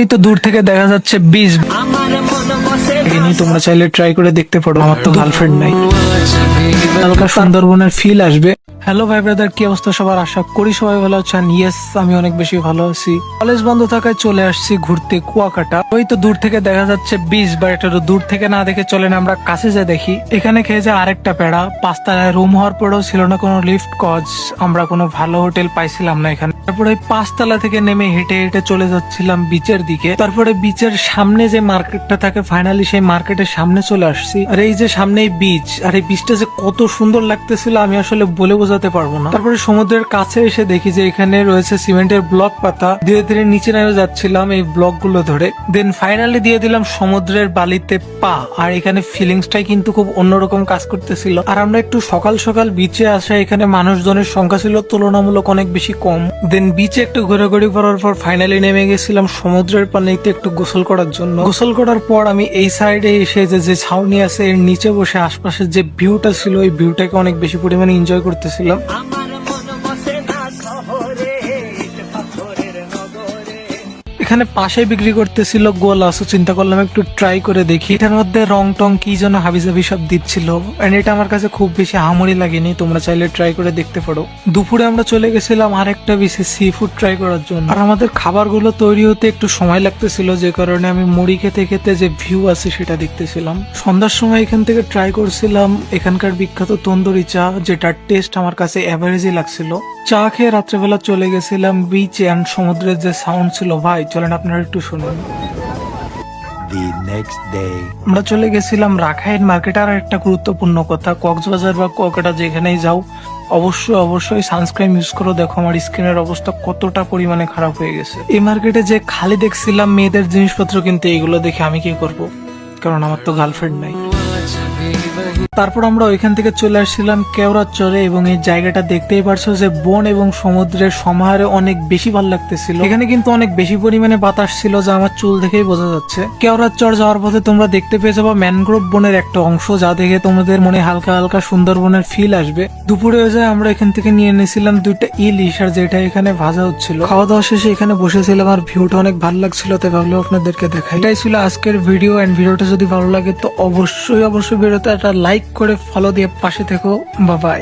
এই তো দূর থেকে দেখা যাচ্ছে বীজ। তোমরা চাইলে ট্রাই করে দেখতে পারো। আমার তো গার্লফ্রেন্ড নাই, হালকা সুন্দরবনের ফিল আসবে। হ্যালো ভাই ব্রাদার, কি অবস্থা সবার? আশা করি সবাই ভালো আছেন। ইয়েস, আমি অনেক বেশি ভালো আছি। কলেজ বন্ধ থাকায় চলে আসছি ঘুরতে কুয়াকাটা। ওই তো দূর থেকে দেখা যাচ্ছে বীজ, বা এটা দূর থেকে না দেখে চলেন আমরা কাছে যা দেখি। এখানে খেয়ে যায় আরেকটা প্যাড়া। পাঁচতলায় রুম হওয়ার পরেও ছিল না কোনো লিফট, কজ আমরা কোনো ভালো হোটেল পাইছিলাম না এখানে। তারপরে পাঁচতলা থেকে নেমে হেঁটে হেঁটে চলে যাচ্ছিলাম বিচের দিকে। তারপরে বিচের সামনে যে মার্কেটটা থাকে, ফাইনালি সেই মার্কেটের সামনে চলে আসছি। আর এই যে সামনেই বিচ, আর এই বিচটা যে কত সুন্দর লাগতেছিল আমি আসলে বলে বোঝাতে পারবো না। তারপরে সমুদ্রের কাছে এসে দেখি যে এখানে রয়েছে সিমেন্টের ব্লক পাতা। ধীরে ধীরে নিচে নেমে যাচ্ছিলাম এই ব্লক গুলো ধরে। দেন ফাইনালি দিয়ে দিলাম সমুদ্রের বালিতে পা। আর এখানে ফিলিংসটাই কিন্তু খুব অন্যরকম কাজ করতেছিল। আর আমরা একটু সকাল সকাল বিচে আসা, এখানে মানুষজনের সংখ্যা ছিল তুলনামূলক অনেক বেশি কম। দেন বিচে একটু ঘোরাঘুরি করার পর ফাইনালি নেমে গেছিলাম সমুদ্রের পানিতে একটু গোসল করার জন্য। গোসল করার পর আমি এই সাইডে এসে যে ছাউনি আছে এর নিচে বসে আশপাশের যে ভিউটা ছিল এই ভিউটাকে অনেক বেশি পরিমাণে এনজয় করতেছিলাম। এখানে পাশে বিক্রি করতেছিল গোলাস, চিন্তা করলাম একটু ট্রাই করে দেখি। এটার মধ্যে রং টং কি যেন হাবিজাবি সব দিচ্ছিল, এন্ড এটা আমার কাছে খুব বেশি হামড়ি লাগেনি। তোমরা চাইলে ট্রাই করে দেখতে পারো। দুপুরে আমরা চলে গেছিলাম আরেকটা বিচে সি ফুড ট্রাই করার জন্য। আর আমাদের খাবারগুলো তৈরি হতে একটু সময় লাগতেছিল, যে কারণে আমি মুড়ি খেতে খেতে যে ভিউ আছে সেটা দেখতেছিলাম। সন্ধ্যার সময় এখান থেকে ট্রাই করছিলাম এখানকার বিখ্যাত তন্দুরি চা, যেটার টেস্ট আমার কাছে অ্যাভারেজই লাগছিল। চা খেয়ে রাত্রেবেলা চলে গেছিলাম বিচে, এন্ড সমুদ্রের যে সাউন্ড ছিল ভাই চলেন আপনারা একটু শুনুন। আমরা চলে গেছিলাম রাখাইন মার্কেট। আর একটা গুরুত্বপূর্ণ কথা, কক্সবাজার বা কুয়াকাটা যেখানেই যাও অবশ্যই সানস্ক্রিন ইউজ করো। দেখো আমার স্কিনের অবস্থা কতটা পরিমাণে খারাপ হয়ে গেছে। এই মার্কেটে যে খালি দেখছিলাম মেয়েদের জিনিসপত্র, কিন্তু এইগুলো দেখে আমি কি করব, কারণ আমার তো গার্লফ্রেন্ড নাই। তারপর আমরা ওইখান থেকে চলে আসছিলাম কেওড়ার চরে, এবং এই জায়গাটা দেখতেই পারছো যে বন এবং সমুদ্রের সমাহারে অনেক বেশি ভালো লাগতেছিল। এখানে কিন্তু অনেক বেশি পরিমাণে বাতাস ছিল, যা আমার চুল দেখেই বোঝা যাচ্ছে। কেওড়ার চর যাওয়ার পথে তোমরা দেখতে পেয়ে যাবো ম্যানগ্রোভ বনের একটা অংশ, যা দেখে তোমাদের মনে হালকা হালকা সুন্দরবনের ফিল আসবে। দুপুরে হয়ে যায় আমরা এখান থেকে নিয়ে নিয়েছিলাম 2টা ইলিশ, আর যেটা এখানে ভাজা হচ্ছিল। খাওয়া দাওয়া শেষে এখানে বসেছিলাম, আর ভিউটা অনেক ভালো লাগছিল, তাই ভাবলো আপনাদেরকে দেখাই। এটাই ছিল আজকের ভিডিও, এন্ড ভিডিওটা যদি ভালো লাগে তো অবশ্যই ভিডিওতে একটা লাইক করে ফলো দিয়ে পাশে থেকো। Bye bye.